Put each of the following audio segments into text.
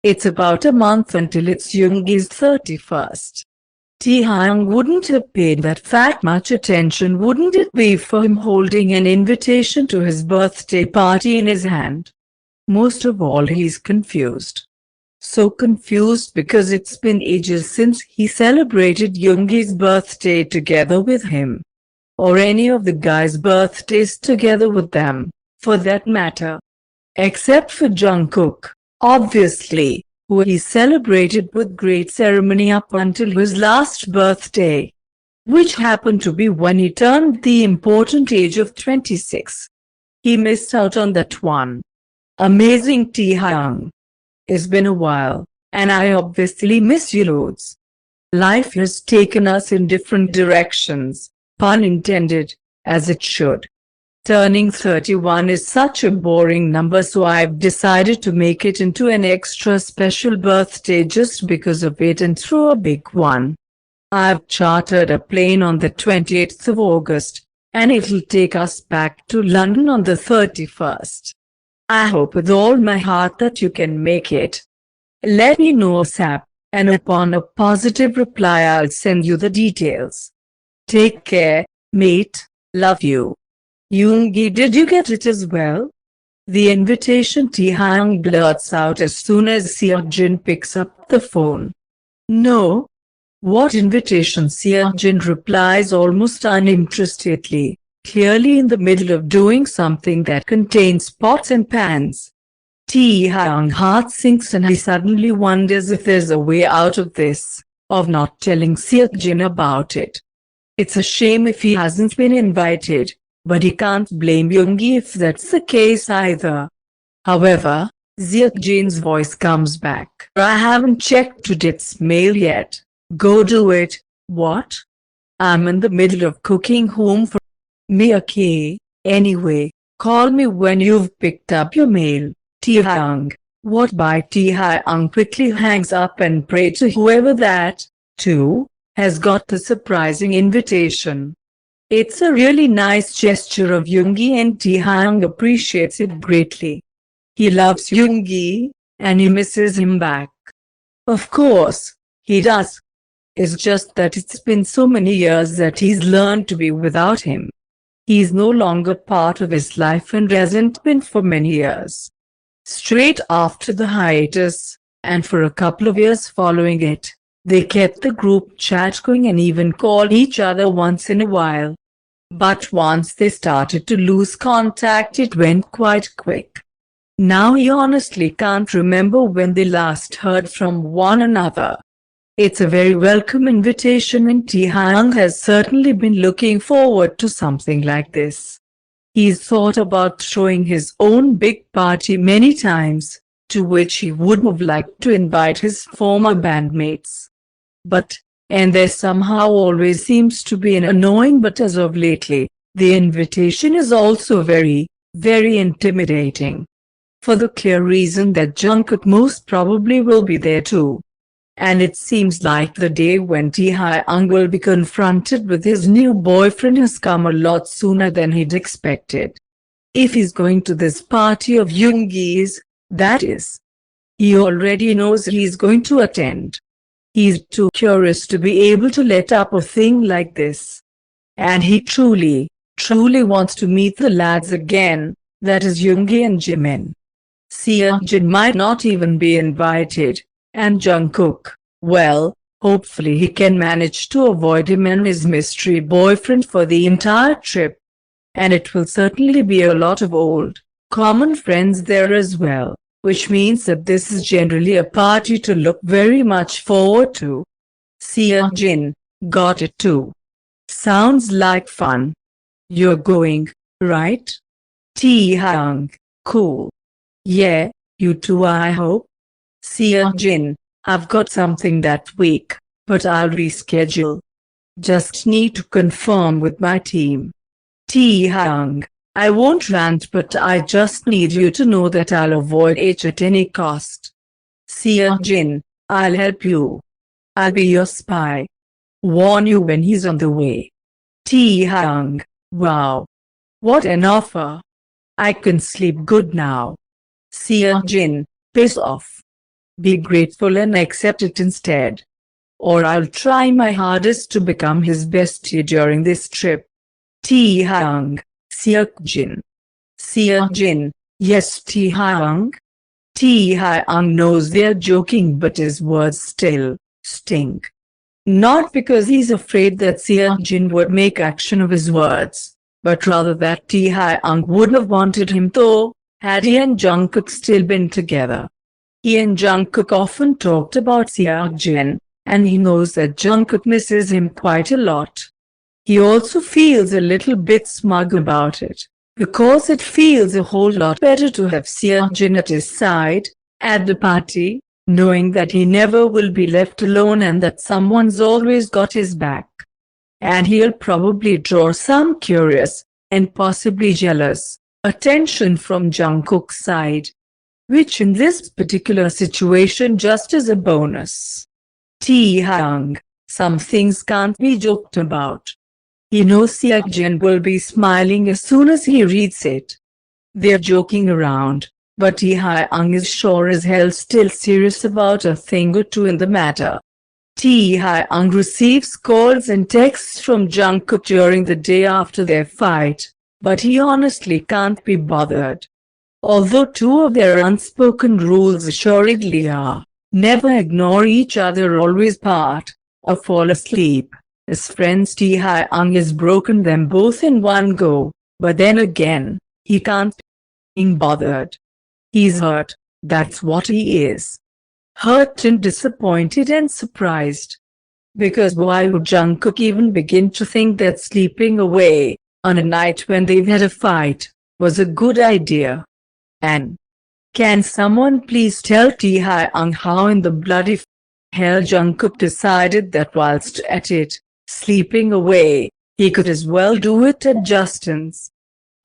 It's about a month until it's Yoongi's 31st. Taehyung wouldn't have paid that fact much attention, wouldn't it be, for him holding an invitation to his birthday party in his hand. Most of all, he's confused. So confused because it's been ages since he celebrated Yoongi's birthday together with him. Or any of the guys' birthdays together with them, for that matter. Except for Jungkook, obviously, who he celebrated with great ceremony up until his last birthday, which happened to be when he turned the important age of 26. He missed out on that one. Amazing Taehyung. It's been a while, and I obviously miss you loads. Life has taken us in different directions, pun intended, as it should. Turning 31 is such a boring number, so I've decided to make it into an extra special birthday just because of it and throw a big one. I've chartered a plane on the 28th of August, and it'll take us back to London on the 31st. I hope with all my heart that you can make it. Let me know ASAP, and upon a positive reply I'll send you the details. Take care, mate, love you. Yoongi, did you get it as well? The invitation Taehyung blurts out as soon as Seokjin picks up the phone. No. What invitation? Seokjin replies almost uninterestedly, clearly in the middle of doing something that contains pots and pans. Taehyung's heart sinks and he suddenly wonders if there's a way out of this, of not telling Seokjin about it. It's a shame if he hasn't been invited, but he can't blame Yoongi if that's the case either. However, Seokjin's voice comes back. I haven't checked today's mail yet. Go do it. What? I'm in the middle of cooking home for me. Okay, anyway, call me when you've picked up your mail. Taehyung. What? By Taehyung quickly hangs up and prays to whoever that, too, has got the surprising invitation. It's a really nice gesture of Yoongi and Taehyung appreciates it greatly. He loves Yoongi, and he misses him back. Of course, he does. It's just that it's been so many years that he's learned to be without him. He's no longer part of his life and hasn't been for many years. Straight after the hiatus, and for a couple of years following it, they kept the group chat going and even called each other once in a while. But once they started to lose contact, it went quite quick. Now he honestly can't remember when they last heard from one another. It's a very welcome invitation, and Taehyung has certainly been looking forward to something like this. He's thought about throwing his own big party many times, to which he would have liked to invite his former bandmates. And there somehow always seems to be an annoying but as of lately, the invitation is also very, very intimidating. For the clear reason that Jungkook most probably will be there too. And it seems like the day when Taehyung will be confronted with his new boyfriend has come a lot sooner than he'd expected. If he's going to this party of Yoongi's, that is. He already knows he's going to attend. He's too curious to be able to let up a thing like this. And he truly, truly wants to meet the lads again, that is Yoongi and Jimin. Seokjin might not even be invited, and Jungkook, well, hopefully he can manage to avoid him and his mystery boyfriend for the entire trip. And it will certainly be a lot of old, common friends there as well, which means that this is generally a party to look very much forward to. Seokjin, got it too. Sounds like fun. You're going, right? Taehyung, cool. Yeah, you too I hope. Seokjin, I've got something that week, but I'll reschedule. Just need to confirm with my team. Taehyung, I won't rant, but I just need you to know that I'll avoid H at any cost. Seokjin, I'll help you. I'll be your spy. Warn you when he's on the way. Taehyung, wow. What an offer. I can sleep good now. Seokjin, piss off. Be grateful and accept it instead. Or I'll try my hardest to become his bestie during this trip. Taehyung, Seokjin. Seokjin, yes Taehyung. Taehyung knows they're joking but his words still sting. Not because he's afraid that Seokjin would make action of his words, but rather that Taehyung would have wanted him though, had he and Jungkook still been together. He and Jungkook often talked about Seokjin, and he knows that Jungkook misses him quite a lot. He also feels a little bit smug about it, because it feels a whole lot better to have Seokjin at his side, at the party, knowing that he never will be left alone and that someone's always got his back. And he'll probably draw some curious, and possibly jealous, attention from Jungkook's side, which in this particular situation just is a bonus. Taehyung, some things can't be joked about. He knows Seokjin will be smiling as soon as he reads it. They're joking around, but Taehyung is sure as hell still serious about a thing or two in the matter. Taehyung receives calls and texts from Jungkook during the day after their fight, but he honestly can't be bothered. Although two of their unspoken rules assuredly are, never ignore each other, always part, or fall asleep. As friends, Taehyung has broken them both in one go, but then again, he can't be bothered. He's hurt, that's what he is. Hurt and disappointed and surprised. Because why would Jungkook even begin to think that sleeping away, on a night when they've had a fight, was a good idea? And can someone please tell Taehyung how in the bloody hell Jungkook decided that whilst at it, sleeping away, he could as well do it at Justin's?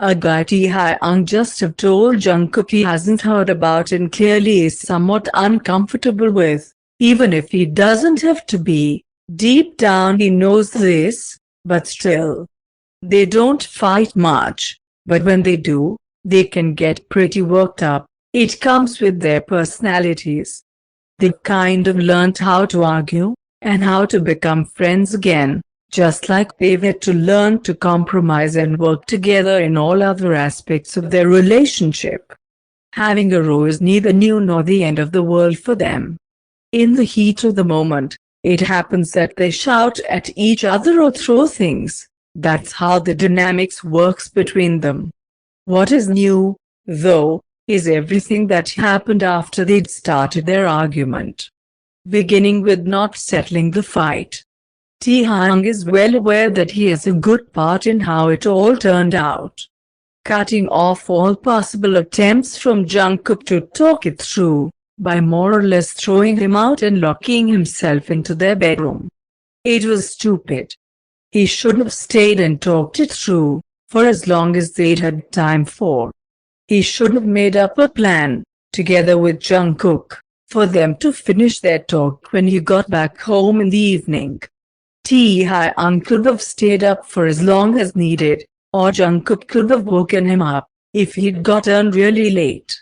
A guy Taehyung just have told Jungkook he hasn't heard about and clearly is somewhat uncomfortable with, even if he doesn't have to be. Deep down he knows this, but still. They don't fight much, but when they do, they can get pretty worked up. It comes with their personalities. They've kind of learned how to argue, and how to become friends again, just like they've had to learn to compromise and work together in all other aspects of their relationship. Having a row is neither new nor the end of the world for them. In the heat of the moment, it happens that they shout at each other or throw things. That's how the dynamics works between them. What is new, though, is everything that happened after they'd started their argument. Beginning with not settling the fight. Taehyung is well aware that he has a good part in how it all turned out. Cutting off all possible attempts from Jungkook to talk it through, by more or less throwing him out and locking himself into their bedroom. It was stupid. He should have stayed and talked it through, for as long as they'd had time for. He should have made up a plan, together with Jungkook, for them to finish their talk when he got back home in the evening. Taehyung could have stayed up for as long as needed, or Jungkook could have woken him up, if he'd gotten really late.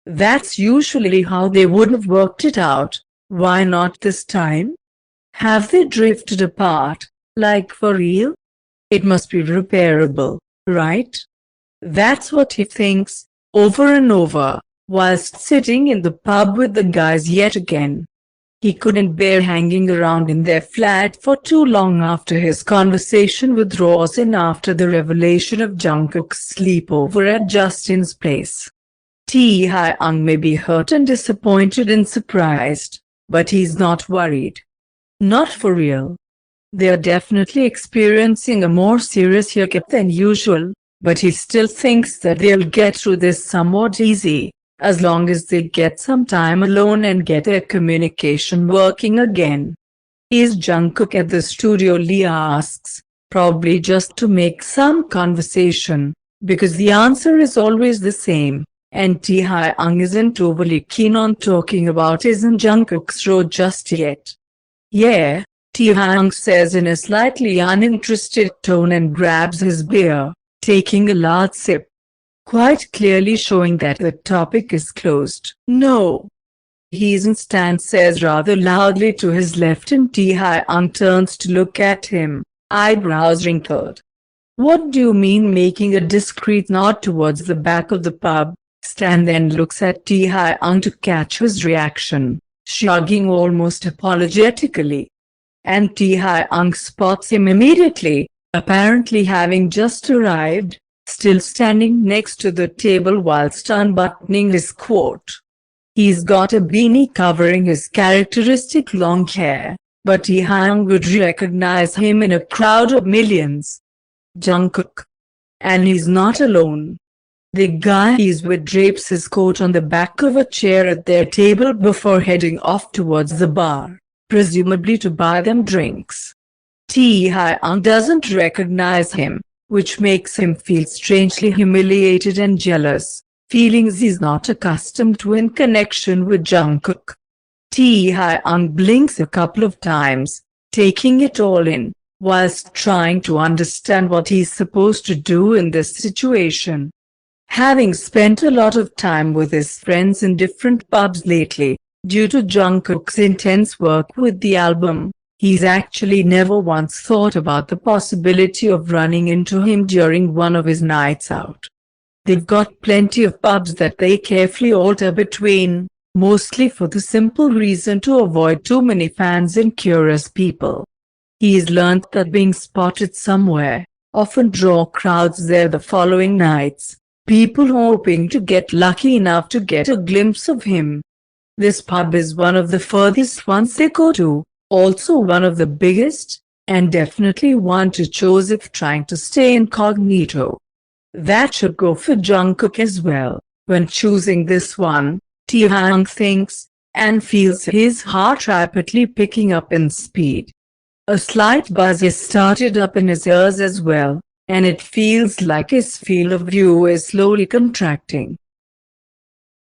That's usually how they would have worked it out. Why not this time? Have they drifted apart, like for real? It must be repairable, right? That's what he thinks, over and over, whilst sitting in the pub with the guys yet again. He couldn't bear hanging around in their flat for too long after his conversation with Ross and after the revelation of Jungkook's sleepover at Justin's place. Taehyung may be hurt and disappointed and surprised, but he's not worried. Not for real. They're definitely experiencing a more serious hiccup than usual, but he still thinks that they'll get through this somewhat easy, as long as they get some time alone and get their communication working again. Is Jungkook at the studio? Leah asks, probably just to make some conversation, because the answer is always the same, and Taehyung isn't overly keen on talking about isn't Jungkook's road just yet. Yeah, Taehyung says in a slightly uninterested tone and grabs his beer, taking a large sip, quite clearly showing that the topic is closed. No. Stan says rather loudly to his left, and Tae-hyung turns to look at him, eyebrows wrinkled. "What do you mean?" Making a discreet nod towards the back of the pub, Stan then looks at Tae-hyung to catch his reaction, shrugging almost apologetically. And Tae-hyung spots him immediately, apparently having just arrived, still standing next to the table whilst unbuttoning his coat. He's got a beanie covering his characteristic long hair, but Tae-hyung would recognize him in a crowd of millions. Jungkook. And he's not alone. The guy he's with drapes his coat on the back of a chair at their table before heading off towards the bar, presumably to buy them drinks. Tae-hyung doesn't recognize him, which makes him feel strangely humiliated and jealous, feelings he's not accustomed to in connection with Jungkook. Tae-hyung blinks a couple of times, taking it all in, whilst trying to understand what he's supposed to do in this situation. Having spent a lot of time with his friends in different pubs lately, due to Jungkook's intense work with the album, he's actually never once thought about the possibility of running into him during one of his nights out. They've got plenty of pubs that they carefully alter between, mostly for the simple reason to avoid too many fans and curious people. He's learned that being spotted somewhere often draw crowds there the following nights, people hoping to get lucky enough to get a glimpse of him. This pub is one of the furthest ones they go to, also one of the biggest, and definitely one to choose if trying to stay incognito. That should go for Jungkook as well, when choosing this one, Tae-hyung thinks, and feels his heart rapidly picking up in speed. A slight buzz has started up in his ears as well, and it feels like his field of view is slowly contracting.